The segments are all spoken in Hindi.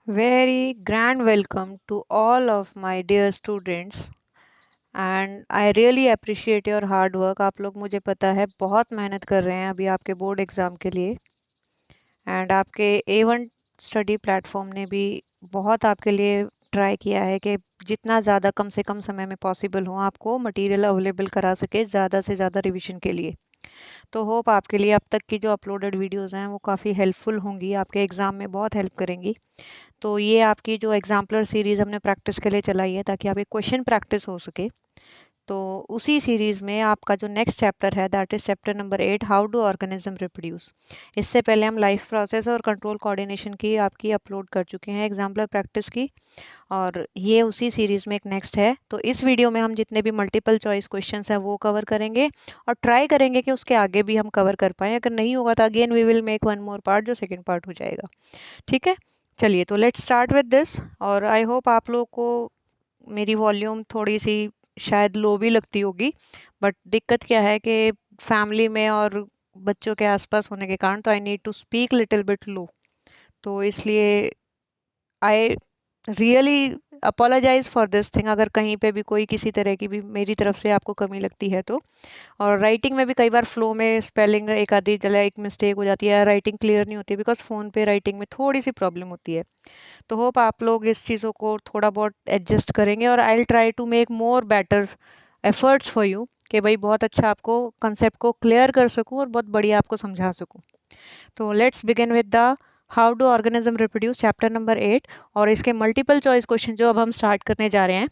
Very grand welcome to all of my dear students and I really appreciate your hard work. आप लोग मुझे पता है बहुत मेहनत कर रहे हैं अभी आपके बोर्ड एग्ज़ाम के लिए। एंड आपके A1 स्टडी प्लेटफॉर्म ने भी बहुत आपके लिए ट्राई किया है कि जितना ज़्यादा कम से कम समय में पॉसिबल हो आपको मटेरियल अवेलेबल करा सके ज़्यादा से ज़्यादा रिवीजन के लिए। तो होप आपके लिए अब तक की जो अपलोडेड वीडियोज़ हैं वो काफ़ी हेल्पफुल होंगी, आपके एग्ज़ाम में बहुत हेल्प करेंगी। तो ये आपकी जो एग्जाम्पलर सीरीज़ हमने प्रैक्टिस के लिए चलाई है ताकि आपकी क्वेश्चन प्रैक्टिस हो सके। तो उसी सीरीज़ में आपका जो नेक्स्ट चैप्टर है that is chapter number 8, how do organism reproduce. इससे पहले हम लाइफ प्रोसेस और कंट्रोल कोऑर्डिनेशन की आपकी अपलोड कर चुके हैं एग्जाम्पलर प्रैक्टिस की, और ये उसी सीरीज़ में एक नेक्स्ट है। तो इस वीडियो में हम जितने भी मल्टीपल चॉइस क्वेश्चंस हैं वो कवर करेंगे और ट्राई करेंगे कि उसके आगे भी हम कवर कर पाएँ। अगर नहीं होगा तो again we will make one more part जो सेकेंड पार्ट हो जाएगा। ठीक है, चलिए तो लेट्स स्टार्ट विद दिस। और आई होप आप लोग को मेरी वॉल्यूम थोड़ी सी शायद लो भी लगती होगी, बट दिक्कत क्या है कि फैमिली में और बच्चों के आसपास होने के कारण तो I need to speak little bit low. तो इसलिए I really apologize for this thing अगर कहीं पे भी कोई किसी तरह की भी मेरी तरफ से आपको कमी लगती है तो। और राइटिंग में भी कई बार फ्लो में स्पेलिंग एक आधी जगह एक मिस्टेक हो जाती है, राइटिंग क्लियर नहीं होती बिकॉज फ़ोन पे राइटिंग में थोड़ी सी प्रॉब्लम होती है। तो होप आप लोग इस चीज़ों को थोड़ा बहुत एडजस्ट करेंगे और I will try to make more better efforts for you कि भाई बहुत अच्छा आपको कंसेप्ट को क्लियर कर सकूं और बहुत बढ़िया आपको समझा सकूं। तो let's begin with the how do organism reproduce chapter number 8 और इसके मल्टीपल चॉइस क्वेश्चन जो अब हम स्टार्ट करने जा रहे हैं।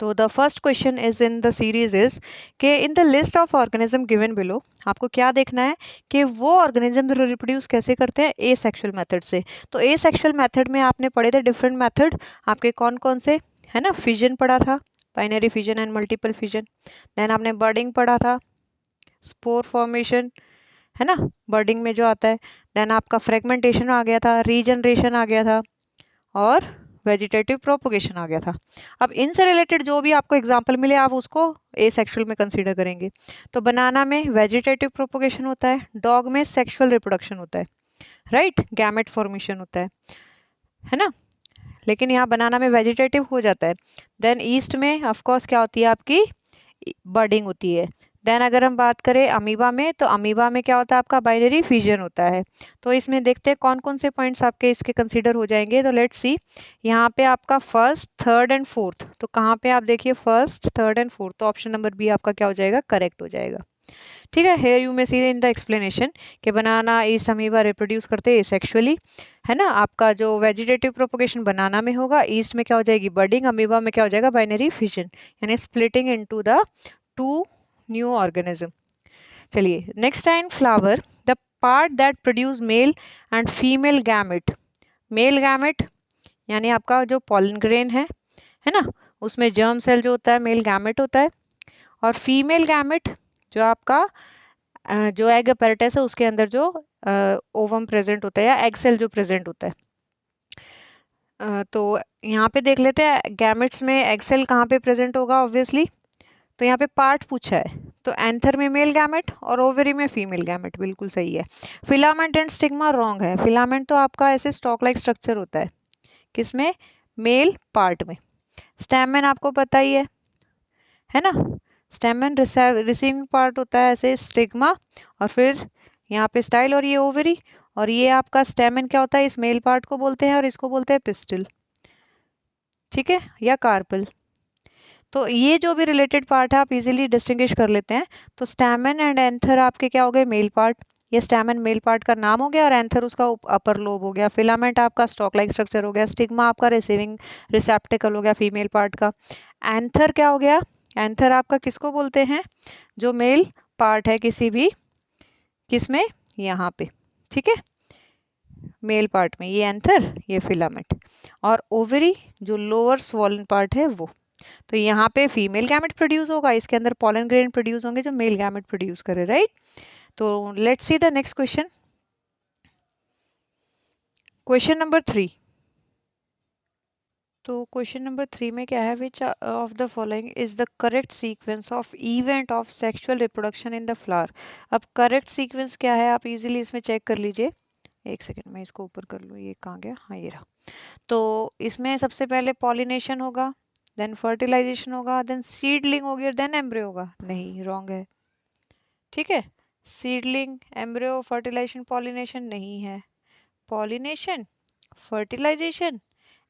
तो the first question is in the series is कि in the list of organism given below आपको क्या देखना है कि वो ऑर्गेनिज्म रिप्रोड्यूस कैसे करते हैं ए सेक्सुअल मेथड से। तो ए सेक्सुअल मेथड में आपने पढ़े थे डिफरेंट मेथड, आपके कौन कौन से, है ना। फिजन पढ़ा था, binary fission and multiple fission. Then आपने बर्डिंग पढ़ा था, स्पोर फॉर्मेशन, है ना, बर्डिंग में जो आता है। देन आपका फ्रेगमेंटेशन आ गया था, रीजनरेशन आ गया था, और वेजिटेटिव प्रोपोगेशन आ गया था। अब इनसे रिलेटेड जो भी आपको एग्जांपल मिले आप उसको ए सेक्सुअल में कंसीडर करेंगे। तो बनाना में वेजिटेटिव प्रोपोगेशन होता है, डॉग में सेक्सुअल रिप्रोडक्शन होता है, राइट, गैमेट फॉर्मेशन होता है ना। लेकिन यहाँ बनाना में वेजिटेटिव हो जाता है। देन ईस्ट में ऑफ कोर्स क्या होती है आपकी, बर्डिंग होती है। देन अगर हम बात करें अमीबा में, तो अमीबा में क्या होता है आपका बाइनरी फिजन होता है। तो इसमें देखते हैं कौन कौन से पॉइंट्स आपके इसके कंसीडर हो जाएंगे। तो लेट्स सी, यहाँ पे आपका फर्स्ट थर्ड एंड फोर्थ, तो कहाँ पे आप देखिए फर्स्ट थर्ड एंड फोर्थ, तो ऑप्शन नंबर बी आपका क्या हो जाएगा, करेक्ट हो जाएगा। ठीक है, हेयर यू में सी इन द एक्सप्लेनेशन कि बनाना इस अमीबा रिप्रोड्यूस करते हैं सेक्सुअली, है ना। आपका जो वेजिटेटिव प्रोपोगेशन बनाना में होगा, ईस्ट में क्या हो जाएगी बर्डिंग, अमीबा में क्या हो जाएगा बाइनरी फिजन, यानी splitting into the two new organism. चलिए next time flower, the part that produce male and female gamete. Male gamete यानी आपका जो पॉलन ग्रेन है ना, उसमें जर्म सेल जो होता है मेल गैमेट होता है। और फीमेल गैमेट जो आपका जो एग अपैरेटस है उसके अंदर जो ओवम प्रेजेंट होता है या एग सेल जो प्रेजेंट होता है। तो यहाँ पे देख लेते हैं गैमेट्स में एग सेल कहाँ पे प्रेजेंट होगा ऑब्वियसली। तो यहाँ पे पार्ट पूछा है, तो एंथर में मेल गैमेट और ओवरी में फीमेल गैमेट, बिल्कुल सही है। फिलामेंट एंड स्टिग्मा रॉन्ग है। फिलामेंट तो आपका ऐसे स्टॉक लाइक स्ट्रक्चर होता है, किसमें, मेल पार्ट में। स्टैमेन आपको पता ही है ना। स्टेमन रिसीविंग पार्ट होता है ऐसे स्टिग्मा, और फिर यहाँ पे स्टाइल, और ये ओवरी, और ये आपका स्टेमन क्या होता है, इस मेल पार्ट को बोलते हैं और इसको बोलते हैं पिस्टल, ठीक है, या कार्पल। तो ये जो भी रिलेटेड पार्ट है आप इजीली डिस्टिंग्विश कर लेते हैं। तो स्टैमन एंड एंथर आपके क्या हो गए, मेल पार्ट। ये स्टैमन मेल पार्ट का नाम हो गया और एंथर उसका अपर लोब हो गया। फिलामेंट आपका स्टॉक लाइक स्ट्रक्चर हो गया। स्टिग्मा आपका रिसीविंग रिसेप्टिकल हो गया फीमेल पार्ट का। एंथर क्या हो गया, एंथर आपका किसको बोलते हैं, जो मेल पार्ट है किसी भी, किसमें, यहाँ पे, ठीक है, मेल पार्ट में ये एंथर, ये फिलामेंट। और ओवरी जो लोअर स्वॉलन पार्ट है वो। तो यहाँ पे फीमेल गैमेट प्रोड्यूस होगा, इसके अंदर पॉलन ग्रेन प्रोड्यूस होंगे जो मेल गैमेट प्रोड्यूस करे, राइट। तो let's see the next question, question number 3। तो क्वेश्चन नंबर 3 में क्या है, विच of the following is the correct sequence of event of sexual reproduction in the flower. अब करेक्ट सीक्वेंस क्या है आप इजीली इसमें चेक कर लीजिए। एक सेकेंड मैं इसको ऊपर कर लूँ, ये कहाँ गया, हाँ ये रहा। तो इसमें सबसे पहले पॉलिनेशन होगा, देन फर्टिलाइजेशन होगा, देन सीडलिंग होगी और देन एम्ब्रियो होगा। नहीं, रॉन्ग है। ठीक है, सीडलिंग, एम्ब्रियो, फर्टिलाइजेशन, पॉलिनेशन नहीं है। पॉलिनेशन, फर्टिलाइजेशन,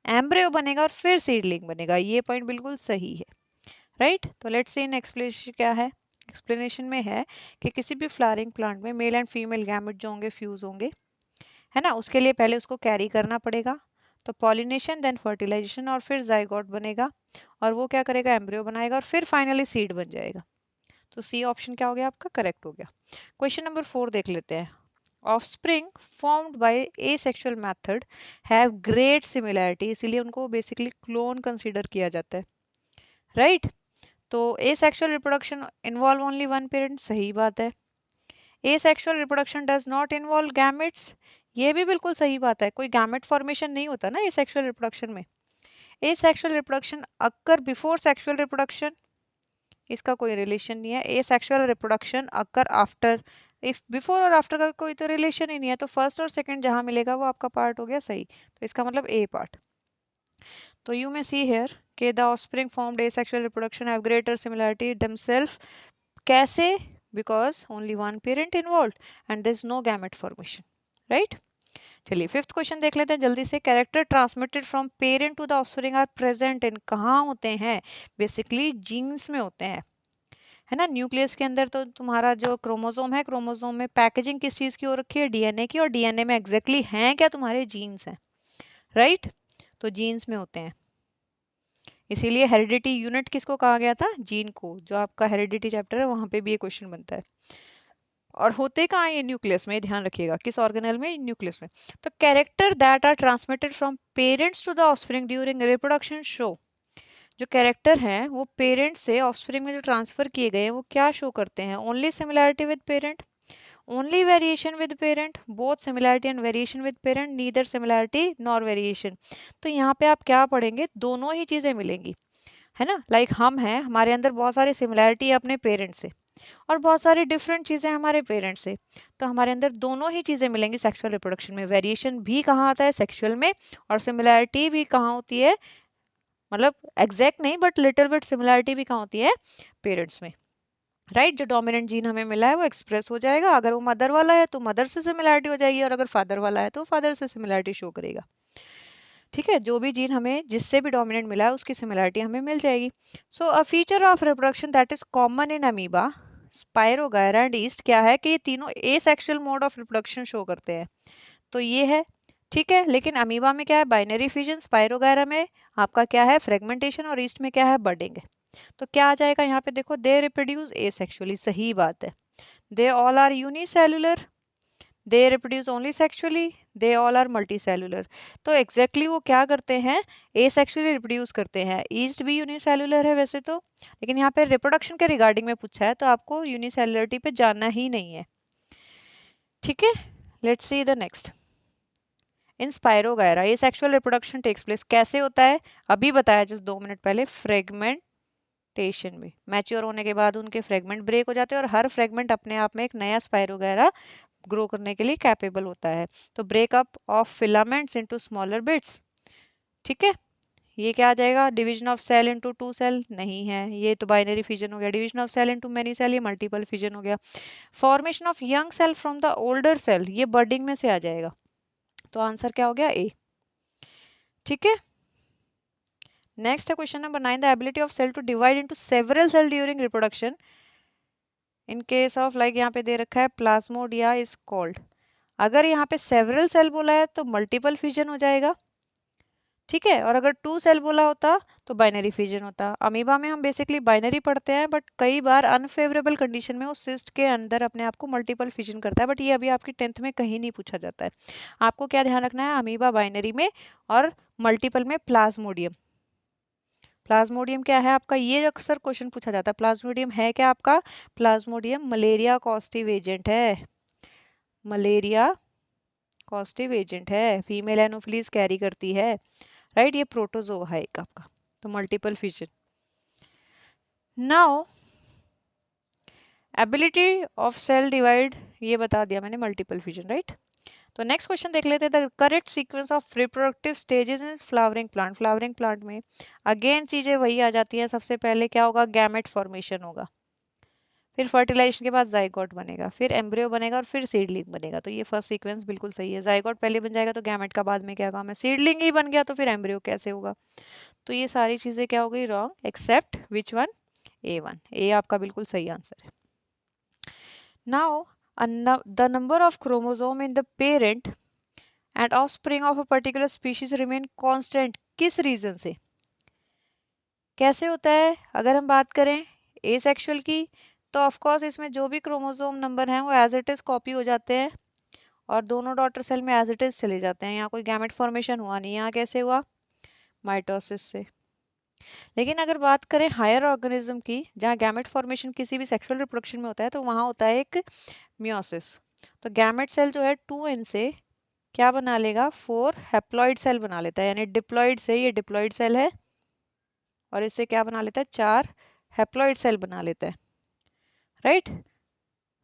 एम्ब्रियो बनेगा और फिर सीडलिंग बनेगा, ये पॉइंट बिल्कुल सही है। राइट, तो लेट्स सी इन एक्सप्लेनेशन क्या है। एक्सप्लेनेशन में है कि किसी भी फ्लावरिंग प्लांट में मेल एंड फीमेल गैमेट जो होंगे फ्यूज होंगे, है ना, उसके लिए पहले उसको कैरी करना पड़ेगा। तो पॉलिनेशन, देन फर्टिलाइजेशन और फिर जाइगोट बनेगा और वो क्या करेगा, एम्ब्रियो बनाएगा और फिर फाइनली सीड बन जाएगा। तो सी ऑप्शन क्या हो गया आपका, करेक्ट हो गया। क्वेश्चन नंबर 4 देख लेते हैं। Offspring formed bye asexual method have great similarity, इसीलिए उनको बेसिकली क्लोन कंसीडर किया जाता है। राइट, तो asexual reproduction involve only one parent, सही बात है। Asexual reproduction does not involve gametes, ये भी बिल्कुल सही बात है। कोई गैमेट फॉर्मेशन नहीं होता ना एसेक्सुअल रिप्रोडक्शन में। एसेक्सुअल रिप्रोडक्शन अकर बिफोर सेक्सुअल रिप्रोडक्शन, इसका कोई रिलेशन नहीं है। Asexual reproduction occur after, if before और आफ्टर का कोई तो रिलेशन ही नहीं है, तो फर्स्ट और सेकंड जहां मिलेगा वो आपका पार्ट हो गया सही, तो इसका मतलब ए पार्ट। तो यू मे सी हियर के the offspring formed asexual reproduction have greater similarity themselves, कैसे, because only one parent involve and there is no gamete formation. Right, चलिए फिफ्थ क्वेश्चन देख लेते हैं जल्दी से। Character transmitted from parent to the offspring are present in, कहाँ होते हैं, बेसिकली जीन्स में होते हैं, है ना। न्यूक्लियस के अंदर तो तुम्हारा जो क्रोमोसोम है, क्रोमोसोम में पैकेजिंग किस चीज की हो रखी है, डीएनए की, और डीएनए में एग्जैक्टली हैं क्या, तुम्हारे जीन्स हैं। राइट, तो जीन्स में होते हैं, इसीलिए हेरिडिटी यूनिट किसको कहा गया था, जीन को। जो आपका हेरिडिटी चैप्टर है वहां पे भी ये क्वेश्चन बनता है। और होते कहाँ है ये, न्यूक्लियस में, ध्यान रखिएगा किस ऑर्गेनेल में, न्यूक्लियस में। तो character that are transmitted from parents to the offspring during reproduction show, जो कैरेक्टर हैं वो पेरेंट्स से ऑफस्प्रिंग में जो ट्रांसफर किए गए हैं वो क्या शो करते हैं, only similarity with parent, only variation with parent, both similarity and variation with parent, neither similarity nor variation. तो यहाँ पे आप क्या पढ़ेंगे, दोनों ही चीजें मिलेंगी, है ना। लाइक हम हैं, हमारे अंदर बहुत सारी सिमिलैरिटी है अपने पेरेंट्स से और बहुत सारी डिफरेंट चीजें हमारे पेरेंट्स से, तो हमारे अंदर दोनों ही चीजें मिलेंगी सेक्सुअल रिप्रोडक्शन में। वेरिएशन भी कहाँ आता है, सेक्सुअल में, और सिमिलैरिटी भी कहाँ होती है, मतलब एग्जैक्ट नहीं बट लिटिल बिट सिमिलैरिटी भी कहाँ होती है, पेरेंट्स में। राइट, जो डोमिनेंट जीन हमें मिला है वो एक्सप्रेस हो जाएगा, अगर वो मदर वाला है तो मदर से सिमिलैरिटी हो जाएगी, और अगर फादर वाला है तो फादर से सिमिलैरिटी शो करेगा। ठीक है, जो भी जीन हमें जिससे भी डोमिनेंट मिला है उसकी सिमिलैरिटी हमें मिल जाएगी। So a feature of reproduction that is common in amoeba, spirogyra and yeast क्या है, कि ये तीनों asexual mode of reproduction show करते हैं, तो ये है। ठीक है, लेकिन अमीबा में क्या है, बाइनरी फिजन, स्पाइरोगायरा में आपका क्या है, फ्रेगमेंटेशन, और ईस्ट में क्या है, बडिंग है। तो क्या आ जाएगा यहाँ पे, देखो, दे रिप्रोड्यूस एसेक्सुअली, सही बात है। They all are unicellular, they reproduce only sexually, they all are multicellular. तो एग्जैक्टली वो क्या करते हैं, एसेक्सुअली रिप्रोड्यूस करते हैं। ईस्ट भी यूनिसेलुलर है वैसे तो, लेकिन यहाँ पे रिप्रोडक्शन के रिगार्डिंग में पूछा है तो आपको यूनिसेलुलरिटी पे जानना ही नहीं है। ठीक है, let's see the next. In spirogyra ये सेक्सुअल रिप्रोडक्शन टेक्स प्लेस कैसे होता है, अभी बताया जस्ट 2 मिनट पहले, फ्रेगमेंटेशन में। मैच्योर होने के बाद उनके फ्रेगमेंट ब्रेक हो जाते हैं और हर फ्रेगमेंट अपने आप में एक नया स्पाइरोगायरा ग्रो करने के लिए कैपेबल होता है। तो breakup of filaments into smaller bits. ठीक है, ये क्या आ जाएगा, division of cell into two cell, नहीं है, ये तो बाइनरी फिजन हो गया। Division of cell into many cell, ये मल्टीपल फिजन हो गया। Formation of young cell from the older cell, ये बर्डिंग में से आ जाएगा, तो आंसर क्या हो गया, ए। ठीक है, नेक्स्ट है question number 9, the ability of cell to divide into several cell during reproduction in case of, like यहाँ पे दे रखा है प्लाज्मोडिया इज कॉल्ड। अगर यहाँ पे सेवरल सेल बोला है तो मल्टीपल फिजन हो जाएगा। ठीक है, और अगर टू सेल बोला होता तो बाइनरी फिजन होता। अमीबा में हम बेसिकली बाइनरी पढ़ते हैं, बट कई बार अनफेवरेबल कंडीशन में वो सिस्ट के अंदर अपने आप को मल्टीपल फिजन करता है, बट ये अभी आपकी 10th में कहीं नहीं पूछा जाता है। आपको क्या ध्यान रखना है, अमीबा बाइनरी में और मल्टीपल में प्लाज्मोडियम। प्लाज्मोडियम क्या है आपका, ये अक्सर क्वेश्चन पूछा जाता है। प्लाज्मोडियम है क्या आपका, प्लाज्मोडियम मलेरिया कॉस्टिव एजेंट है, मलेरिया कॉस्टिव एजेंट है, फीमेल एनोफिलीज कैरी करती है। राइट, ये प्रोटोजोआ है एक आपका, तो multiple fission. Now ability of cell divide, ये बता दिया मैंने, मल्टीपल फिजन। राइट, तो नेक्स्ट क्वेश्चन देख लेते हैं, the correct sequence of reproductive stages in flowering plant. Flowering plant में अगेन चीजें वही आ जाती हैं, सबसे पहले क्या होगा, गैमेट फॉर्मेशन होगा, फिर फर्टिलाइजेशन के बाद जाइगोट बनेगा, फिर एम्ब्रियो बनेगा और फिर सीडलिंग बनेगा। तो ये फर्स्ट सीक्वेंस बिल्कुल सही है। जाइगोट पहले बन जाएगा तो गैमेट का बाद में क्या काम है, सीडलिंग ही बन गया तो फिर एम्ब्रियो कैसे होगा। तो ये सारी चीजें क्या हो गई, wrong, except which one, A1। A आपका बिल्कुल सही आंसर है। Now the number of chromosome in the parent and offspring of a particular species remain constant, किस रीजन से। कैसे होता है, अगर हम बात करें एसेक्सुअल की, तो ऑफ कोर्स इसमें जो भी क्रोमोसोम नंबर हैं वो एज इट इज कॉपी हो जाते हैं और दोनों डॉटर सेल में एज इट इज चले जाते हैं। यहाँ कोई गैमेट फॉर्मेशन हुआ नहीं, यहाँ कैसे हुआ, माइटोसिस से। लेकिन अगर बात करें हायर ऑर्गेनिज्म की, जहाँ गैमेट फॉर्मेशन किसी भी सेक्सुअल रिप्रोडक्शन में होता है, तो वहाँ होता है एक मियोसिस। तो गैमेट सेल जो है 2n से क्या बना लेगा, 4 हैप्लॉइड सेल बना लेता है, यानी डिप्लॉइड से, ये डिप्लॉइड सेल है और इससे क्या बना लेता है, 4 हैप्लॉइड सेल बना लेता है, राइट,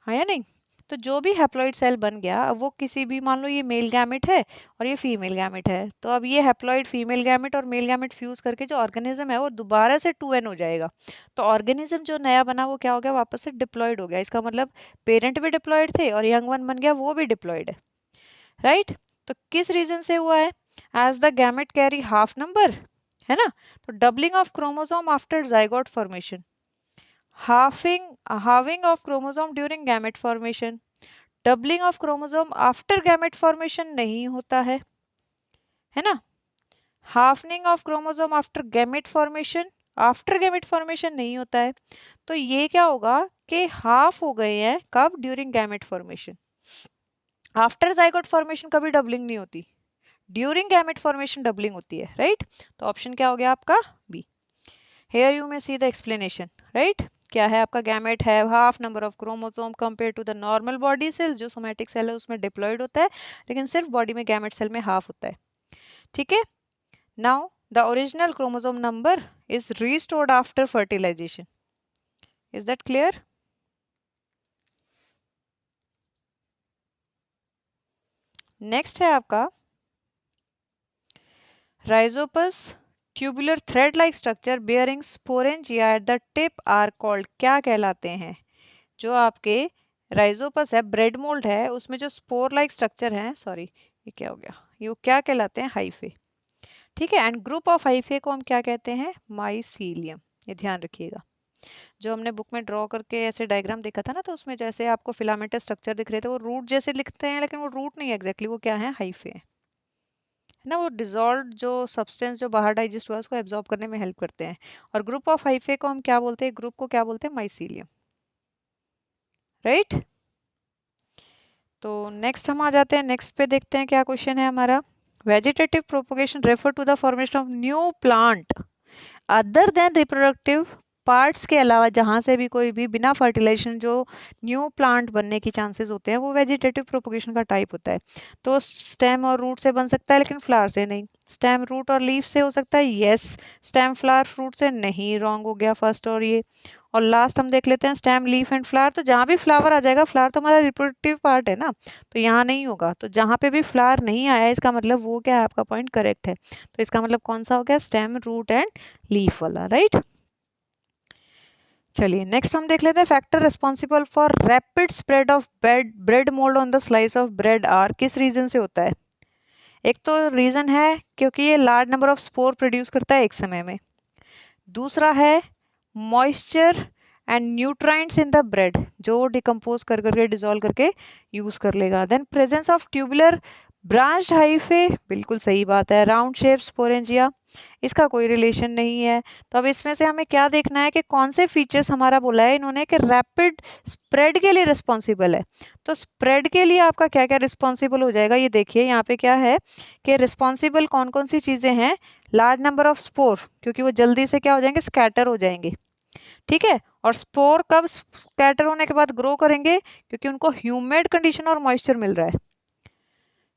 हाँ या नहीं। तो जो भी हैप्लॉइड सेल बन गया, अब वो किसी भी, मान लो ये मेल गैमेट है और ये फीमेल गैमेट है, तो अब ये हैप्लॉइड फीमेल गैमेट और मेल गैमेट फ्यूज करके जो ऑर्गेनिज्म है वो दोबारा से 2n हो जाएगा। तो ऑर्गेनिज्म जो नया बना वो क्या हो गया, वापस से डिप्लॉइड हो गया। इसका मतलब पेरेंट भी डिप्लॉइड थे और यंग वन बन गया वो भी डिप्लॉइड है, राइट। तो किस रीजन से हुआ है, as the gamete carry half number, है ना। तो doubling of chromosome after zygote formation, halving of chromosome during gamete formation, doubling of chromosome after gamete formation नहीं होता है ना। halving of chromosome after gamete formation, after gamete formation नहीं होता है। तो ये क्या होगा कि हाफ हो गए हैं कब, during gamete formation. After zygote formation कभी डबलिंग नहीं होती, ड्यूरिंग गैमेट फॉर्मेशन डबलिंग होती है, राइट। तो ऑप्शन क्या हो गया आपका, B. Here you may see the explanation, right? क्या है आपका, गैमेट है half number of chromosome compare to the normal body cell. जो सोमैटिक सेल है उसमें डिप्लॉयड होता है, लेकिन सिर्फ बॉडी में गैमेट सेल में हाफ होता है, ठीक है। Now the original chromosome number is restored after fertilization, is that clear. Next है आपका Rhizopus tubular thread like structure bearing sporangia at the tip are called, क्या कहलाते हैं। जो आपके राइजोपस है, ब्रेड मोल्ड है, उसमें जो स्पोर लाइक स्ट्रक्चर है, सॉरी ये क्या हो गया, ये क्या कहलाते हैं, हाइफे, ठीक है। एंड ग्रुप ऑफ हाइफे को हम क्या कहते हैं, माइसीलियम। ये ध्यान रखिएगा, जो हमने बुक में ड्रॉ करके ऐसे डायग्राम देखा था ना, तो उसमें जैसे आपको फिलामेंटस स्ट्रक्चर दिख रहे थे, वो रूट जैसे लिखते हैं, लेकिन वो रूट नहीं है एग्जैक्टली, वो क्या है, हाइफे है ना। वो डिजॉल्व जो सब्सटेंस जो बाहर डाइजेस्ट हुआ है उसको एब्जॉर्ब करने में हेल्प करते हैं। और ग्रुप ऑफ हाइफे को हम क्या बोलते हैं, ग्रुप को क्या बोलते हैं, माइसीलियम, राइट। तो नेक्स्ट हम आ जाते हैं, नेक्स्ट पे देखते हैं क्या क्वेश्चन है हमारा। Vegetative propagation refer to the formation of new plant other than reproductive parts के अलावा, जहां से भी कोई भी बिना फर्टिलाइजेशन जो न्यू प्लांट बनने की चांसेस होते हैं, वो वेजिटेटिव प्रोपोगेशन का टाइप होता है। तो स्टेम और रूट से बन सकता है, लेकिन फ्लावर से नहीं। स्टेम रूट और लीफ से हो सकता है, यस। स्टेम फ्लावर फ्रूट से नहीं, रॉन्ग हो गया फर्स्ट और ये। और लास्ट हम देख लेते हैं स्टेम लीफ एंड फ्लावर। तो जहां भी फ्लावर आ जाएगा, फ्लावर तो हमारा रिप्रोडक्टिव पार्ट है ना, तो यहाँ नहीं होगा। तो जहां पे भी फ्लावर नहीं आया, इसका मतलब वो क्या है, आपका पॉइंट करेक्ट है। तो इसका मतलब कौन सा हो गया, स्टेम रूट एंड लीफ वाला, राइट। चलिए नेक्स्ट हम देख लेते हैं, factor responsible for rapid spread of bread mould on the slice of bread are, किस रीजन से होता है। एक तो रीजन है क्योंकि ये large number of spore produce करता है एक समय में। दूसरा है moisture and nutrients in the bread, जो डिकम्पोज कर करके डिजोल्व करके यूज कर लेगा। Then presence of tubular branched hyphae, बिल्कुल सही बात है। राउंड शेप स्पोरेंजिया, इसका कोई रिलेशन नहीं है। तो अब इसमें से हमें क्या देखना है कि कौन से फीचर्स हमारा बोला है इन्होंने कि रैपिड स्प्रेड के लिए रिस्पॉन्सिबल है। तो स्प्रेड के लिए आपका क्या क्या रिस्पॉन्सिबल हो जाएगा, ये देखिए यहाँ पे क्या है कि रिस्पॉन्सिबल कौन कौन सी चीजें हैं। लार्ज नंबर ऑफ स्पोर, क्योंकि वो जल्दी से क्या हो जाएंगे, स्कैटर हो जाएंगे, ठीक है। और स्पोर कब स्कैटर होने के बाद ग्रो करेंगे, क्योंकि उनको ह्यूमिड कंडीशन और मॉइस्चर मिल रहा है।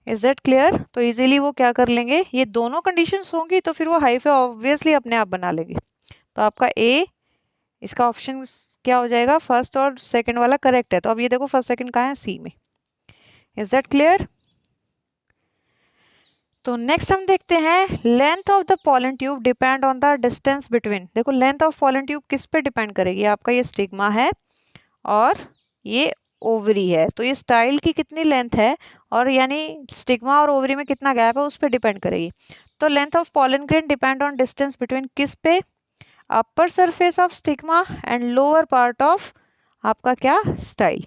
Is that clear. तो इजीली वो क्या कर लेंगे, ये दोनों कंडीशंस होंगी तो फिर वो हाइफे ऑब्वियसली अपने आप बना लेंगे। तो आपका ए, इसका ऑप्शन क्या हो जाएगा, फर्स्ट और सेकंड वाला करेक्ट है। तो अब ये देखो फर्स्ट सेकंड कहाँ है, सी में। Is that clear. तो नेक्स्ट हम देखते हैं length of the pollen tube depend on the distance between. देखो लेंथ ऑफ पॉलन ट्यूब किस पे डिपेंड करेगी, आपका ये स्टिग्मा है और ये ओवरी है, तो ये स्टाइल की कितनी लेंथ है और यानी स्टिग्मा और ओवरी में कितना गैप है उस पर डिपेंड करेगी। तो length of pollen grain depend on distance between किस पे, upper surface of stigma and lower part of आपका क्या style,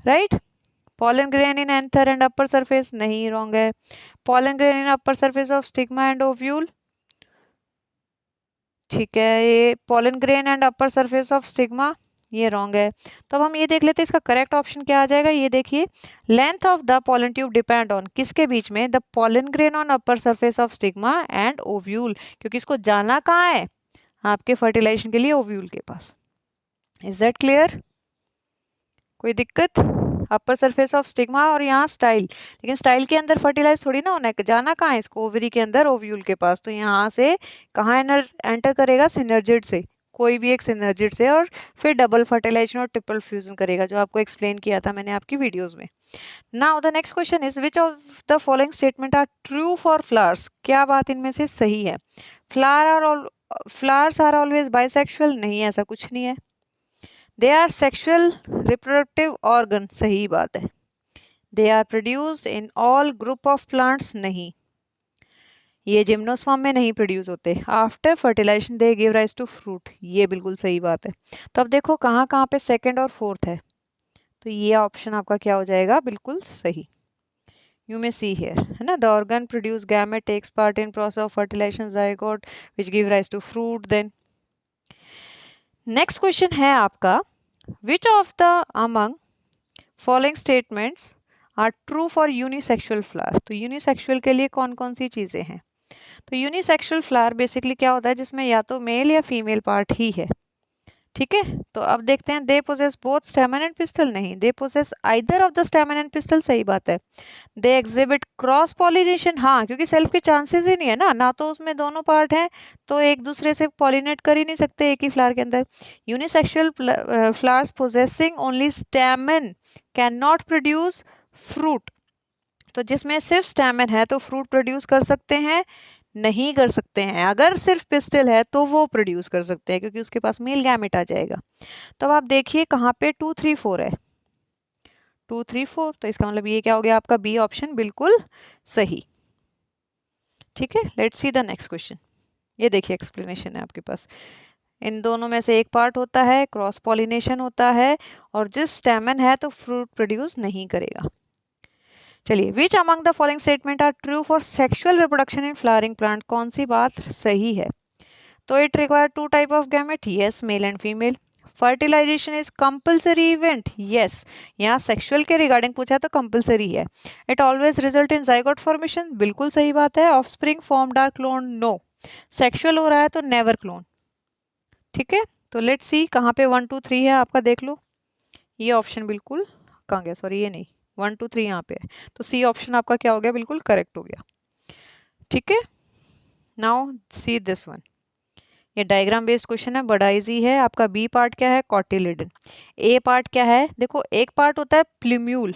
right. pollen grain in anther and upper surface नहीं, wrong है। pollen grain in upper surface of stigma and ovule, ठीक है। ये pollen grain and upper surface of stigma, ये रॉन्ग है। तो अब हम ये देख लेते हैं इसका करेक्ट ऑप्शन क्या आ जाएगा। ये देखिए length of the pollen tube depend on किसके बीच में, the pollen grain on upper surface of stigma and ovule, क्योंकि इसको जाना कहाँ है आपके फर्टिलाइजेशन के लिए, ओव्यूल के पास। इज दैट क्लियर, कोई दिक्कत। अपर सरफेस ऑफ स्टिग्मा और यहाँ स्टाइल, लेकिन स्टाइल के अंदर फर्टिलाइज थोड़ी ना होना है, जाना कहाँ है इसको, ओवरी के अंदर ओव्यूल के पास। तो यहाँ से कहाँ एंटर करेगा, सिनर्जिड से, कोई भी एक सिनर्जिड से, और फिर डबल फर्टिलाइजेशन और ट्रिपल फ्यूजन करेगा, जो आपको एक्सप्लेन किया था मैंने आपकी वीडियोस में। Now the next question is which of the following statement are true for flowers, क्या बात इनमें से सही है। फ्लावर्स आर ऑलवेज बाइसेक्सुअल, नहीं ऐसा कुछ नहीं है। They are sexual reproductive organ, सही बात है। They are produced in all group of plants, नहीं, ये जिम्नोस्पर्म में नहीं प्रोड्यूस होते। After fertilization they give rise to fruit, ये बिल्कुल सही बात है। तो अब देखो कहाँ कहाँ पे सेकंड और फोर्थ है, तो ये ऑप्शन आपका क्या हो जाएगा, बिल्कुल सही। यू मे सी हियर, है ना, the organ produce gamete takes part in process of fertilization zygote which give rise to fruit. Then next question है आपका, which of the among following statements are true for unisexual flower। तो यूनिसेक्सुअल के लिए कौन कौन सी चीजें हैं। तो यूनिसेक्सुअल फ्लावर बेसिकली क्या होता है, जिसमें या तो मेल या फीमेल पार्ट ही है, ठीक है। तो अब देखते हैं, they possess both stamen and pistil, नहीं, they possess either of the stamen and pistil, सही बात है। दे एग्जिबिट क्रॉस पॉलिनेशन, हाँ, क्योंकि सेल्फ के चांसेस ही नहीं है ना, ना तो उसमें दोनों पार्ट हैं, तो एक दूसरे से पॉलिनेट कर ही नहीं सकते एक ही फ्लावर के अंदर। Unisexual flowers possessing only स्टेमन can not produce fruit, तो जिसमें सिर्फ स्टेमन है तो फ्रूट प्रोड्यूस कर सकते हैं, नहीं कर सकते हैं। अगर सिर्फ पिस्टल है तो वो प्रोड्यूस कर सकते हैं, क्योंकि उसके पास मेल गैमेट आ जाएगा। तो अब आप देखिए कहाँ पे 2 3 4 है, 2 3 4, तो इसका मतलब ये क्या हो गया आपका, बी ऑप्शन बिल्कुल सही, ठीक है। Let's see the next question. ये देखिए एक्सप्लेनेशन है आपके पास, इन दोनों में से एक पार्ट होता है, क्रॉस पॉलिनेशन होता है, और जिस स्टेमन है तो फ्रूट प्रोड्यूस नहीं करेगा। चलिए, which among the following statement are true for sexual reproduction in flowering plant, कौन सी बात सही है। तो it require 2 type of gamete, yes, male and female. Fertilization is compulsory event, yes, यहाँ सेक्सुअल के रिगार्डिंग पूछा तो कंपल्सरी है। It always result in zygote formation, बिल्कुल सही बात है। Offspring formed are clone, no, sexual हो रहा है तो नेवर क्लोन, ठीक है। तो लेट्स सी कहाँ पे 1 2 3 है आपका, देख लो, ये ऑप्शन बिल्कुल, कहाँ गया, सॉरी ये नहीं, 1 2 3 यहाँ पे है, तो सी ऑप्शन आपका क्या हो गया, बिल्कुल करेक्ट हो गया, ठीक है। नाउ सी दिस वन, ये डायग्राम बेस्ड क्वेश्चन है, बड़ा इजी है। आपका बी पार्ट क्या है, कॉटिलिडन। ए पार्ट क्या है, देखो एक पार्ट होता है प्लूम्यूल,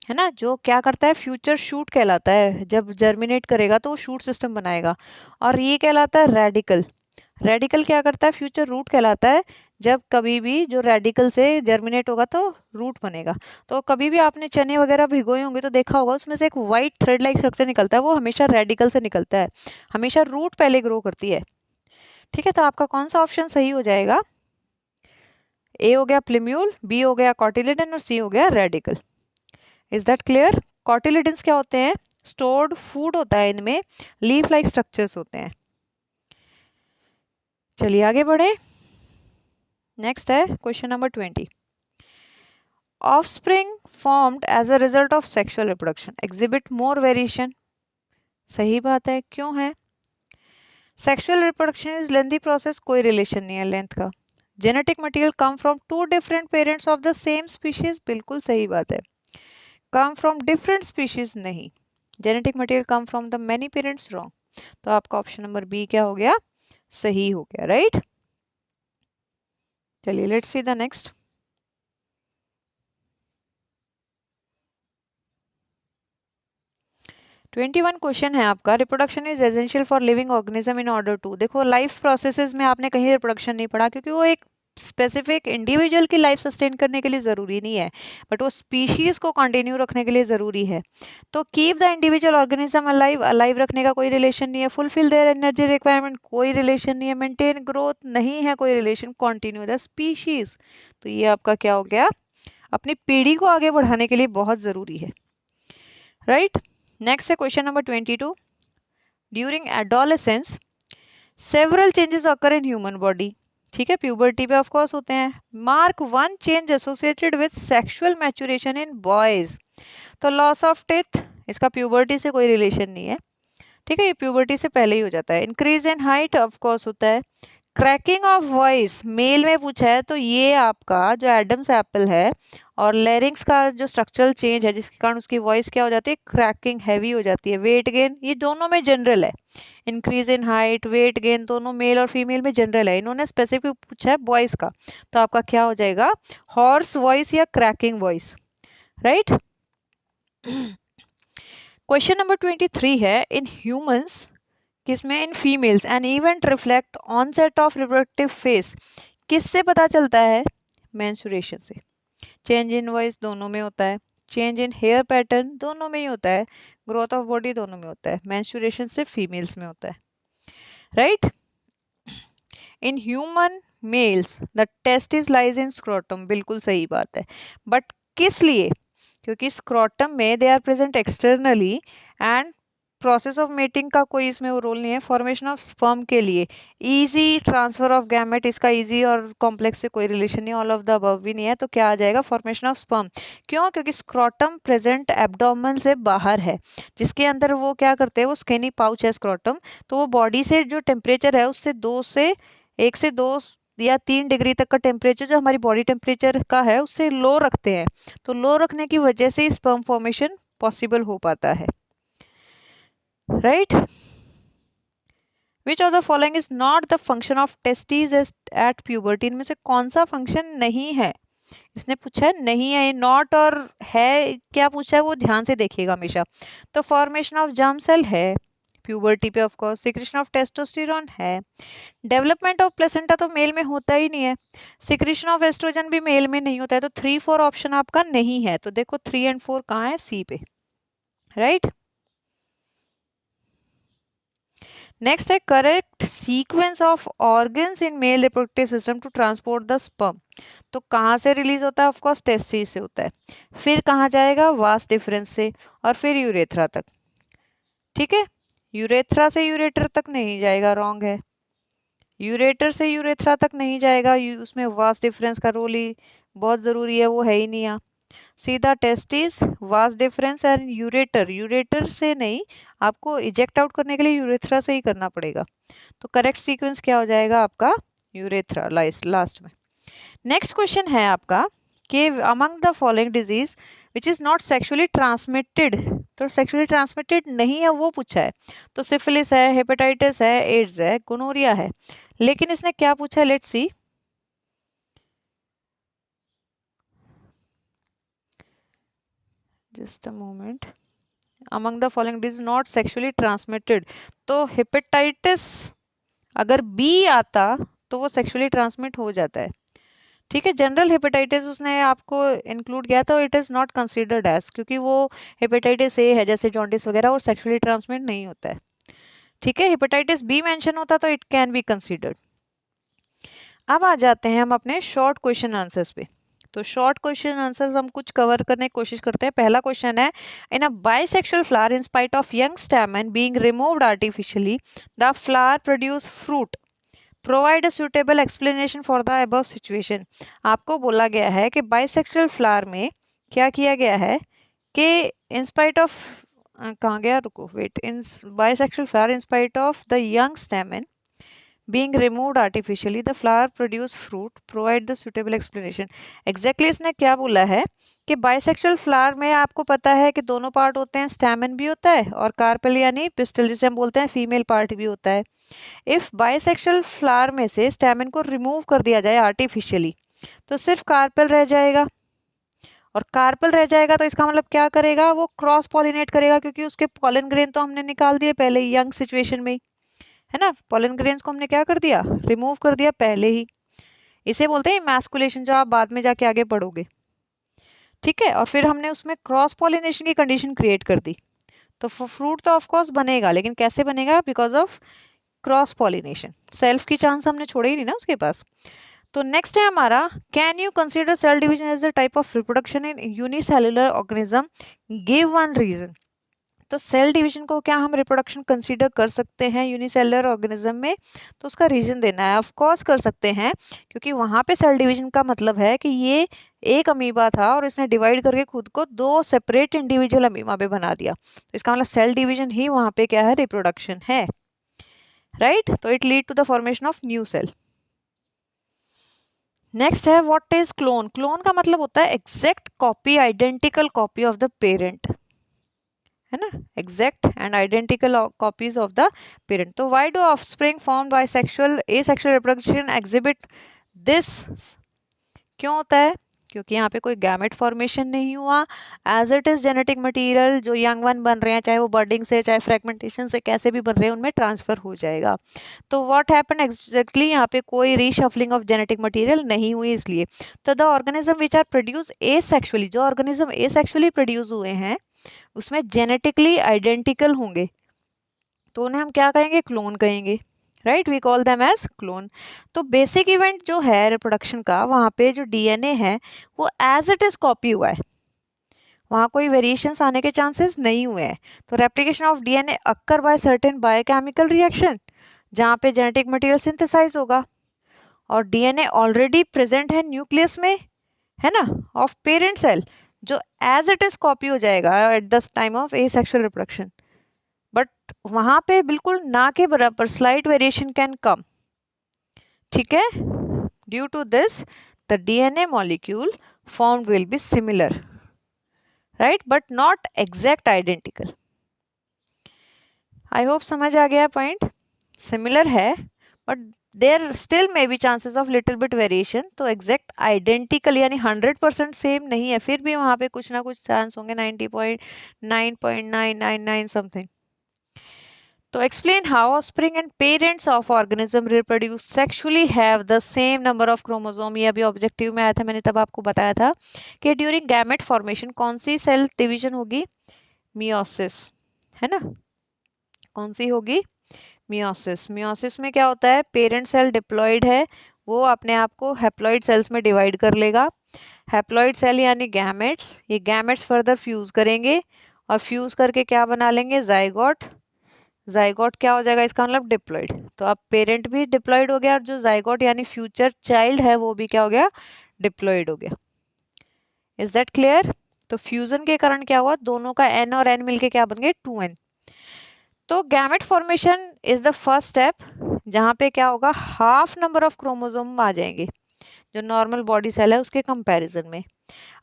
है ना, जो क्या करता है, फ्यूचर शूट कहलाता है, जब जर्मिनेट करेगा तो वो शूट सिस्टम बनाएगा। और ये कहलाता है रेडिकल, रेडिकल क्या करता है, फ्यूचर रूट कहलाता है, जब कभी भी जो रेडिकल से जर्मिनेट होगा तो रूट बनेगा। तो कभी भी आपने चने वगैरह भिगोए होंगे तो देखा होगा उसमें से एक वाइट थ्रेड लाइक स्ट्रक्चर निकलता है, वो हमेशा रेडिकल से निकलता है, हमेशा रूट पहले ग्रो करती है, ठीक है। तो आपका कौन सा ऑप्शन सही हो जाएगा, ए हो गया प्लूम्यूल, बी हो गया कॉटिलिडन, और सी हो गया radical. Is that clear. Cotyledons क्या होते हैं, स्टोर्ड फूड होता है इनमें, लीफ लाइक स्ट्रक्चर्स होते हैं। चलिए आगे बढ़े, नेक्स्ट है question number 20। Offspring formed as a result of sexual reproduction exhibit more variation, सही बात है, क्यों है। Sexual reproduction is lengthy process, कोई रिलेशन नहीं है लेंथ का। Genetic material come from 2 different parents of the same species, बिल्कुल सही बात है। कम फ्रॉम डिफरेंट स्पीशीज नहीं, genetic material come from the many parents, wrong. तो आपका ऑप्शन नंबर बी क्या हो गया, सही हो गया, राइट। चलिए let's see the next. 21 question है आपका, reproduction is essential for living organism in order to. देखो लाइफ प्रोसेसेस में आपने कहीं रिप्रोडक्शन नहीं पढ़ा, क्योंकि वो एक स्पेसिफिक इंडिविजुअल की लाइफ सस्टेन करने के लिए ज़रूरी नहीं है, बट वो स्पीशीज को कंटिन्यू रखने के लिए ज़रूरी है। तो keep the individual organism alive, alive रखने का कोई रिलेशन नहीं है। फुलफिल देयर एनर्जी रिक्वायरमेंट, कोई रिलेशन नहीं है। मेंटेन ग्रोथ, नहीं है कोई रिलेशन। कंटिन्यू द स्पीशीज, तो ये आपका क्या हो गया, अपनी पीढ़ी को आगे बढ़ाने के लिए बहुत ज़रूरी है, राइट। नेक्स्ट है question number 22। During adolescence several changes occur in human body. ठीक है, प्यूबर्टी पे ऑफ कोर्स होते हैं। Mark one change associated with sexual maturation in boys. तो लॉस ऑफ टेथ, इसका प्यूबर्टी से कोई रिलेशन नहीं है। ठीक है, ये प्यूबर्टी से पहले ही हो जाता है। Increase in height of course होता है। क्रैकिंग ऑफ वॉइस मेल में पूछा है, तो ये आपका जो एडम्स एप्पल है और लेरिंग्स का जो स्ट्रक्चरल चेंज है, जिसके कारण उसकी वॉइस क्या हो जाती है, क्रैकिंग, हैवी हो जाती है। वेट गेन, ये दोनों में जनरल है। Increase in height, weight gain, दोनों मेल और फीमेल में जनरल है। इन्होंने स्पेसिफिक पूछा है बॉयज का, तो आपका क्या हो जाएगा, हॉर्स वॉइस या cracking voice, right. Question number 23 है, इन ह्यूमंस, किसमें, in females an event reflect onset of reproductive phase. किससे पता चलता है, मेंस्ट्रुएशन से। चेंज इन वॉइस दोनों में होता है। चेंज इन हेयर पैटर्न दोनों में ही होता है। ग्रोथ ऑफ बॉडी दोनों में होता है। मेंस्ट्रुएशन से फीमेल्स में होता है, right. In human mails the testis lies in scrotum, बिल्कुल सही बात है। बट किस लिए, क्योंकि स्क्रोटम में they are present externally and process of mating का कोई इसमें वो रोल नहीं है। फॉर्मेशन ऑफ स्पर्म के लिए, इजी ट्रांसफर ऑफ गैमेट, इसका इजी और कॉम्प्लेक्स से कोई रिलेशन नहीं, ऑल ऑफ द अबव भी नहीं है, तो क्या आ जाएगा, फॉर्मेशन ऑफ स्पर्म। क्यों, क्योंकि स्क्रोटम प्रेजेंट एब्डोमेन से बाहर है, जिसके अंदर वो क्या करते हैं, वो स्किनी पाउच है स्क्रोटम, तो वो बॉडी से जो टेम्परेचर है उससे 1 से 2 या 3 डिग्री तक का टेम्परेचर, जो हमारी बॉडी टेम्परेचर का है, उससे लो रखते हैं। तो लो रखने की वजह से स्पर्म फॉर्मेशन पॉसिबल हो पाता है, right. Which of the following is not the function of testis at puberty. इनमें से कौन सा फंक्शन नहीं है, इसने पूछा है, नहीं है। नॉट और है क्या पूछा है, वो ध्यान से देखिएगा हमेशा। तो फॉर्मेशन ऑफ जर्म सेल है प्यूबर्टी पे of course. Secretion of testosterone है। डेवलपमेंट ऑफ प्लेसेंटा तो मेल में होता ही नहीं है। सिक्रेशन ऑफ एस्ट्रोजन भी मेल में नहीं होता है। तो 3, 4 ऑप्शन आपका नहीं है। तो देखो 3 और 4 कहाँ है, सी पे, राइट। नेक्स्ट है, correct sequence of organs in male reproductive system to transport the sperm. तो कहाँ से रिलीज होता है, ऑफ कोर्स टेस्टिस से होता है। फिर कहाँ जाएगा, वास डिफरेंस से, और फिर यूरेथ्रा तक। ठीक है, यूरेथ्रा से यूरेटर तक नहीं जाएगा, रॉन्ग है। यूरेटर से यूरेथ्रा तक नहीं जाएगा, उसमें वास डिफरेंस का रोल ही बहुत ज़रूरी है, वो है ही नहीं यहाँ। सीधा testis, vas deferens and ureter, ureter से नहीं, आपको इजेक्ट आउट करने के लिए यूरेथ्रा से ही करना पड़ेगा। तो करेक्ट सीक्वेंस क्या हो जाएगा आपका, यूरेथ्रा लास्ट में। नेक्स्ट क्वेश्चन है आपका कि among the following disease which is not sexually transmitted. तो सेक्सुअली ट्रांसमिटेड नहीं है वो पूछा है। तो सिफिलिस है, हेपेटाइटिस है, एड्स है, गोनोरिया है। लेकिन इसने क्या पूछा है, let's see. Just a moment. Among the following disease not sexually transmitted, तो हेपेटाइटिस अगर बी आता तो वो सेक्सुअली ट्रांसमिट हो जाता है। ठीक है, जनरल हेपेटाइटिस उसने आपको इंक्लूड किया, तो it is not considered as, क्योंकि वो हेपेटाइटिस ए है जैसे जॉन्डिस वगैरह, और सेक्सुअली ट्रांसमिट नहीं होता है। ठीक है, हेपेटाइटिस बी मेंशन होता तो इट कैन बी कंसीडर्ड। अब आ जाते हैं हम अपने शॉर्ट क्वेश्चन आंसर्स पे। तो शॉर्ट क्वेश्चन आंसर्स हम कुछ कवर करने की कोशिश करते हैं। पहला क्वेश्चन है, in a bisexual flower in spite of young stamen being removed artificially the flower produce fruit, provide a suitable explanation for the above situation. आपको बोला गया है कि बाइसेक्सुअल फ्लावर में क्या किया गया है कि इन स्पाइट ऑफ, कहाँ गया, रुको, wait, in bisexual flower in spite of the young stamen being removed artificially the flower produce fruit, provide the suitable explanation। exactly इसने क्या बोला है कि बाइसेक्सुअल फ्लावर में आपको पता है कि दोनों पार्ट होते हैं, स्टैमेन भी होता है और कार्पेल यानी पिस्टल जिसे हम बोलते हैं, फीमेल पार्ट भी होता है। इफ बाइसेक्सुअल फ्लावर में से स्टैमेन को रिमूव कर दिया जाए आर्टिफिशियली, तो सिर्फ कार्पेल रह जाएगा और कार्पल रह जाएगा तो इसका मतलब क्या करेगा, वो क्रॉस पॉलिनेट करेगा, क्योंकि उसके पॉलन ग्रेन तो हमने निकाल दिए पहले ही यंग सिचुएशन में ही, है ना। पॉलन ग्रेन्स को हमने क्या कर दिया, रिमूव कर दिया पहले ही। इसे बोलते हैं इमैस्कुलेशन, जो आप बाद में जाके आगे पढ़ोगे, ठीक है। और फिर हमने उसमें क्रॉस पॉलिनेशन की कंडीशन क्रिएट कर दी, तो फ्रूट तो ऑफ कोर्स बनेगा, लेकिन कैसे बनेगा, because of cross pollination. Self की चांस हमने छोड़े ही नहीं ना उसके पास। तो नेक्स्ट है हमारा, can you consider cell division as a type of reproduction in unicellular organism, give one reason. तो सेल डिवीजन को क्या हम रिप्रोडक्शन कंसीडर कर सकते हैं यूनिसेलुलर ऑर्गेनिज्म में, तो उसका रीजन देना है। ऑफ कोर्स कर सकते हैं, क्योंकि वहां पे सेल डिवीजन का मतलब है कि ये एक अमीबा था और इसने डिवाइड करके खुद को दो सेपरेट इंडिविजुअल अमीबा में बना दिया, तो इसका मतलब सेल डिवीजन ही वहां पे क्या है, रिप्रोडक्शन है, राइट। तो it lead to the formation of new cell. Next है व्हाट इज क्लोन। क्लोन का मतलब होता है exact copy, identical copy of the parent, है ना, exact and identical copies of the parent. तो why do offspring formed by sexual asexual reproduction exhibit this, क्यों होता है, क्योंकि यहाँ पे कोई गैमेट फॉर्मेशन नहीं हुआ, as it is genetic material जो यंग वन बन रहे हैं, चाहे वो बर्डिंग से चाहे फ्रेगमेंटेशन से कैसे भी बन रहे हैं, उनमें ट्रांसफर हो जाएगा। तो व्हाट हैपन एग्जैक्टली, यहाँ पे कोई रीशफलिंग ऑफ जेनेटिक मटेरियल नहीं हुई इसलिए। तो the organism which are produce asexually, जो ऑर्गेनिज्म एसेक्सुअली प्रोड्यूस हुए हैं उसमें जेनेटिकली आइडेंटिकल होंगे, तो उन्हें हम क्या कहेंगे, क्लोन कहेंगे, right. We call them as clone. तो बेसिक इवेंट जो है रिप्रोडक्शन का, वहाँ पे जो डीएनए है वो एज इट इज कॉपी हुआ है, वहाँ कोई वेरिएशंस आने के चांसेस नहीं हुए हैं। तो replication of DNA occur by certain biochemical reaction, जहाँ पे जेनेटिक मटेरियल सिंथेसाइज होगा, और डीएनए ऑलरेडी प्रेजेंट है न्यूक्लियस में, है ना, ऑफ पेरेंट सेल, जो एज इट इज कॉपी हो जाएगा at the time of asexual reproduction. But वहां पे बिल्कुल ना के बराबर स्लाइट वेरिएशन कैन कम, ठीक है। Due to this the DNA molecule formed will be similar, right, but not exact identical. I hope समझ आ गया पॉइंट। सिमिलर है but there still may be chances of little bit variation, तो एग्जैक्ट आइडेंटिकल यानी 100% सेम नहीं है, फिर भी वहां पे कुछ ना कुछ चांस होंगे, 90.99999 समथिंग। तो explain how offspring and parents of organism reproduce sexually have the same number of chromosome। ये अभी ऑब्जेक्टिव में आया था, मैंने तब आपको बताया था कि ड्यूरिंग गैमेट फॉर्मेशन कौन सी सेल डिवीजन होगी, मियोसिस, है ना, कौन सी होगी, मियोसिस। मियोसिस में क्या होता है, पेरेंट सेल डिप्लॉयड है, वो अपने आप को हैप्लॉइड सेल्स में डिवाइड कर लेगा। हैप्लॉइड सेल यानी गैमेट्स, ये गैमेट्स फर्दर फ्यूज करेंगे और फ्यूज करके क्या बना लेंगे, जाइगोट। जाइगोट क्या हो जाएगा, इसका मतलब डिप्लॉइड। तो अब पेरेंट भी डिप्लॉइड हो गया और जो जाइगोट यानी फ्यूचर चाइल्ड है वो भी क्या हो गया, डिप्लॉइड हो गया। Is that clear. तो फ्यूजन के कारण क्या हुआ, दोनों का एन और एन मिलके क्या बन गए, 2n। तो gamete formation is the first step, जहां पे क्या होगा, हाफ नंबर ऑफ क्रोमोसोम आ जाएंगे जो नॉर्मल बॉडी सेल है उसके कंपैरिजन में।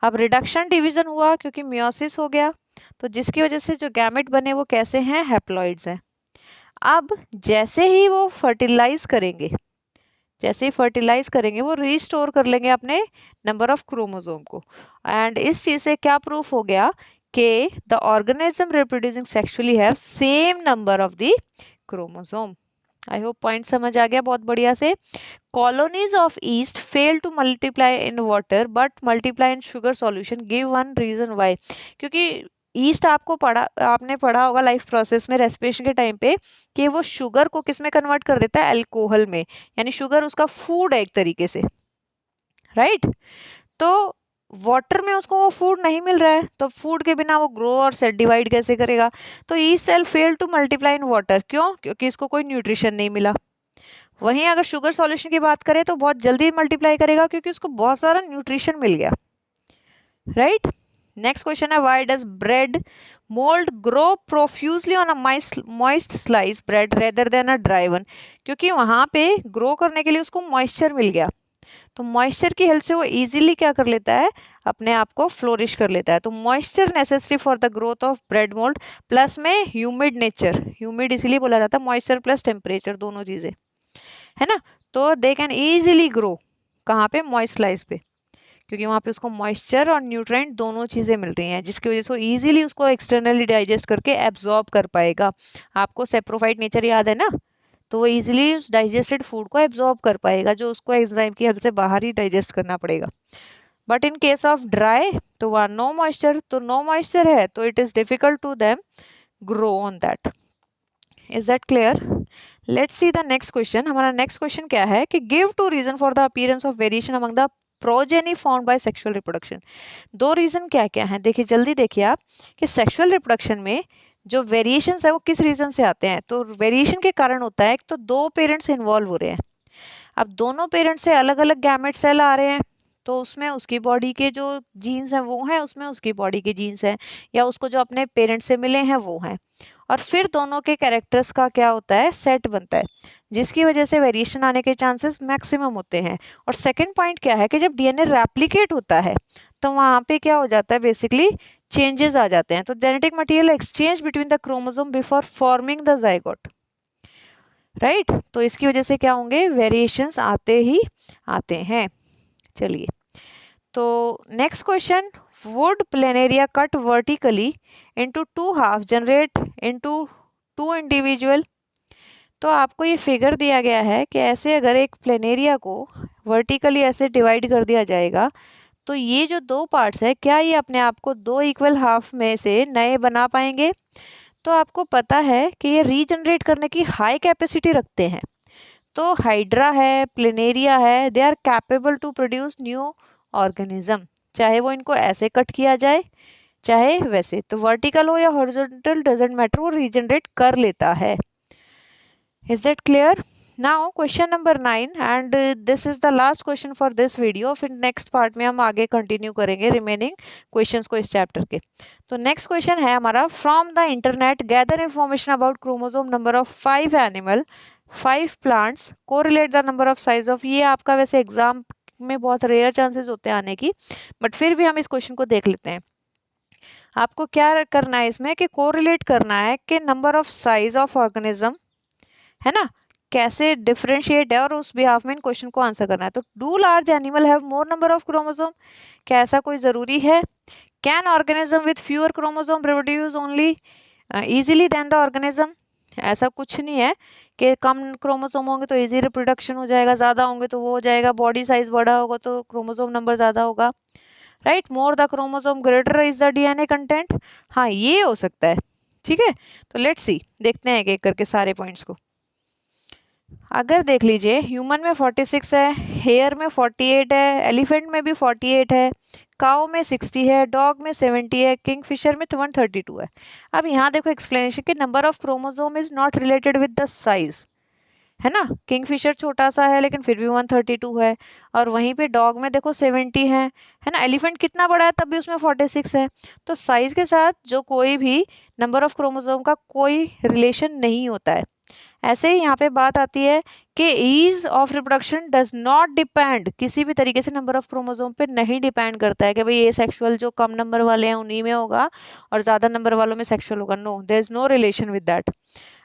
अब रिडक्शन डिवीजन हुआ क्योंकि मियोसिस हो गया, तो जिसकी वजह से जो गैमेट बने वो कैसे हैं, हैप्लॉइड्स हैं। अब जैसे ही वो फर्टिलाइज करेंगे, जैसे ही फर्टिलाइज करेंगे वो रिस्टोर कर लेंगे अपने नंबर ऑफ क्रोमोसोम को, एंड इस चीज से क्या प्रूफ हो गया कि the organism reproducing sexually have same number of the chromosome. I hope point समझ आ गया बहुत बढ़िया से। Colonies of yeast fail to multiply in water but multiply in sugar solution, give one reason why. क्योंकि ईस्ट आपने पढ़ा होगा लाइफ प्रोसेस में रेस्पिरेशन के टाइम पे कि वो शुगर को किस में कन्वर्ट कर देता है, अल्कोहल में, यानी शुगर उसका फूड है एक तरीके से, राइट। तो वाटर में उसको वो फूड नहीं मिल रहा है, तो फूड के बिना वो ग्रो और सेल डिवाइड कैसे करेगा। तो yeast cell fail to multiply in water, क्यों, क्योंकि इसको कोई न्यूट्रिशन नहीं मिला। वहीं अगर शुगर सॉल्यूशन की बात करें तो बहुत जल्दी मल्टीप्लाई करेगा क्योंकि उसको बहुत सारा न्यूट्रिशन मिल गया, राइट। नेक्स्ट क्वेश्चन है, why does bread mould grow profusely on a moist slice bread rather than a dry one. क्योंकि वहां पे ग्रो करने के लिए उसको मॉइस्चर मिल गया, तो मॉइस्चर की हेल्प से वो इजीली क्या कर लेता है, अपने आप को फ्लोरिश कर लेता है। तो moisture necessary for the growth of bread mould, plus में ह्यूमिड नेचर, ह्यूमिड इसीलिए बोला जाता है, मॉइस्चर प्लस टेम्परेचर दोनों चीजें, है ना। तो दे कैन इजीली ग्रो कहाँ पे, मॉइस्ट स्लाइस पे। क्योंकि वहाँ पे उसको मॉइस्चर और न्यूट्रिएंट दोनों चीज़ें मिल रही हैं, जिसकी वजह से वो ईजिली उसको एक्सटर्नली डाइजेस्ट करके एब्जॉर्ब कर पाएगा। आपको सेप्रोफाइट नेचर याद है ना, तो वो इजीली उस डाइजेस्टेड फूड को एब्जॉर्ब कर पाएगा, जो उसको एंजाइम की हेल्प से बाहर ही डाइजेस्ट करना पड़ेगा। But in case of dry तो वहाँ नो मॉइस्चर, तो नो मॉइस्चर है तो it is difficult to them grow on that. Is that clear? Let's see the next question. हमारा नेक्स्ट क्वेश्चन क्या है कि give two reason for the appearance of variation among the progeny found by sexual reproduction. दो रीजन क्या क्या है, देखिए जल्दी देखिए आप कि सेक्सुअल रिप्रोडक्शन में जो वेरिएशंस है वो किस रीजन से आते हैं। तो वेरिएशन के कारण होता है तो दो पेरेंट्स इन्वॉल्व हो रहे हैं। अब दोनों पेरेंट्स से अलग अलग गैमेट सेल आ रहे हैं, तो उसमें उसकी बॉडी के जो जीन्स हैं वो हैं, उसमें उसकी बॉडी के जीन्स हैं, या उसको जो अपने पेरेंट्स से मिले हैं वो हैं। और फिर दोनों के कैरेक्टर्स का क्या होता है, सेट बनता है, जिसकी वजह से वेरिएशन आने के चांसेस मैक्सिमम होते हैं। और सेकंड पॉइंट क्या है कि जब डीएनए रेप्लिकेट होता है तो वहाँ पे क्या हो जाता है, बेसिकली चेंजेस आ जाते हैं। तो genetic material exchange between the chromosome before forming the zygote, right. तो इसकी वजह से क्या होंगे, वेरिएशंस आते ही आते हैं। चलिए, तो next question, would planaria cut vertically into two half generate into two individual. तो आपको ये फिगर दिया गया है कि ऐसे अगर एक प्लेनेरिया को वर्टिकली ऐसे डिवाइड कर दिया जाएगा तो ये जो दो पार्ट्स है, क्या ये अपने आप को दो इक्वल हाफ में से नए बना पाएंगे? तो आपको पता है कि ये रीजनरेट करने की हाई कैपेसिटी रखते हैं। तो हाइड्रा है, प्लेनेरिया है, they are capable to produce new organism, चाहे वो इनको ऐसे कट किया जाए चाहे वैसे। तो वर्टिकल हो या हॉरिजॉन्टल डजंट मैटर, वो रीजनरेट कर लेता है। Is that clear? Now question number 9 and this is the last question for this video. फिर नेक्स्ट पार्ट में हम आगे कंटिन्यू करेंगे रिमेनिंग क्वेश्चंस को इस चैप्टर के। तो नेक्स्ट क्वेश्चन है हमारा, from the internet gather information about chromosome number of 5 animal 5 plants correlate the number of size of. ये आपका वैसे एग्जाम में बहुत रेयर चांसेस होते हैं आने की, बट फिर भी हम इस क्वेश्चन को देख लेते हैं। आपको क्या करना है इसमें कि कोरिलेट करना है कि number of size of organism है ना, कैसे डिफरेंशिएट है, और उस बिहाफ में इन क्वेश्चन को आंसर करना है। तो do large animal have more number of chromosome, क्या ऐसा कोई जरूरी है? Can organism with fewer chromosome reproduce only easily than the organism? ऐसा कुछ नहीं है कि कम क्रोमोसोम होंगे तो इजी रिप्रोडक्शन हो जाएगा, ज्यादा होंगे तो वो हो जाएगा, बॉडी साइज बड़ा होगा तो क्रोमोसोम नंबर ज्यादा होगा, right. More the chromosome greater is the DNA content, हाँ ये हो सकता है, ठीक है। तो लेट्स सी, देखते हैं एक एक करके सारे पॉइंट्स को। अगर देख लीजिए, ह्यूमन में 46 है, हेयर में 48 है, एलिफेंट में भी 48 है, काऊ में 60 है, डॉग में 70 है, किंगफिशर में 132 है। अब यहाँ देखो एक्सप्लेनेशन कि number of chromosome is not related with the size, है ना। किंगफिशर छोटा सा है लेकिन फिर भी 132 है, और वहीं पे डॉग में देखो 70 है ना। एलिफेंट कितना बड़ा है तब भी उसमें 46 है। तो साइज के साथ जो कोई भी नंबर ऑफ क्रोमोसोम का कोई रिलेशन नहीं होता है। ऐसे ही यहाँ पे बात आती है कि ease of reproduction does not depend, किसी भी तरीके से नंबर ऑफ क्रोमोसोम पे नहीं डिपेंड करता है कि भाई ये सेक्सुअल जो कम नंबर वाले हैं उन्हीं में होगा और ज्यादा नंबर वालों में सेक्सुअल होगा। No, there is no relation with that.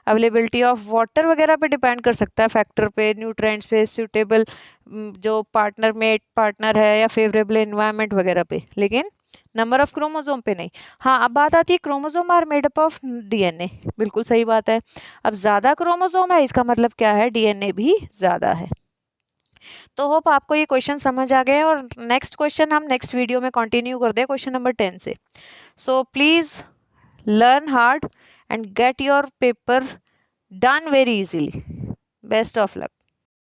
Availability of water वगैरह पे डिपेंड कर सकता है, फैक्टर पे, न्यूट्रिएंट्स पे, सूटेबल जो पार्टनर मेट पार्टनर है या फेवरेबल एनवायरनमेंट वगैरह पे, लेकिन नंबर ऑफ क्रोमोसोम पे नहीं। हाँ, अब बात आती है chromosome are made up of DNA, बिल्कुल सही बात है। अब ज्यादा क्रोमोसोम है इसका मतलब क्या है, डीएनए भी ज्यादा है। तो होप आपको ये क्वेश्चन समझ आ गए, और नेक्स्ट क्वेश्चन हम नेक्स्ट वीडियो में कंटिन्यू करते हैं क्वेश्चन नंबर 10 से। So please learn hard and get your paper done very easily. Best of luck.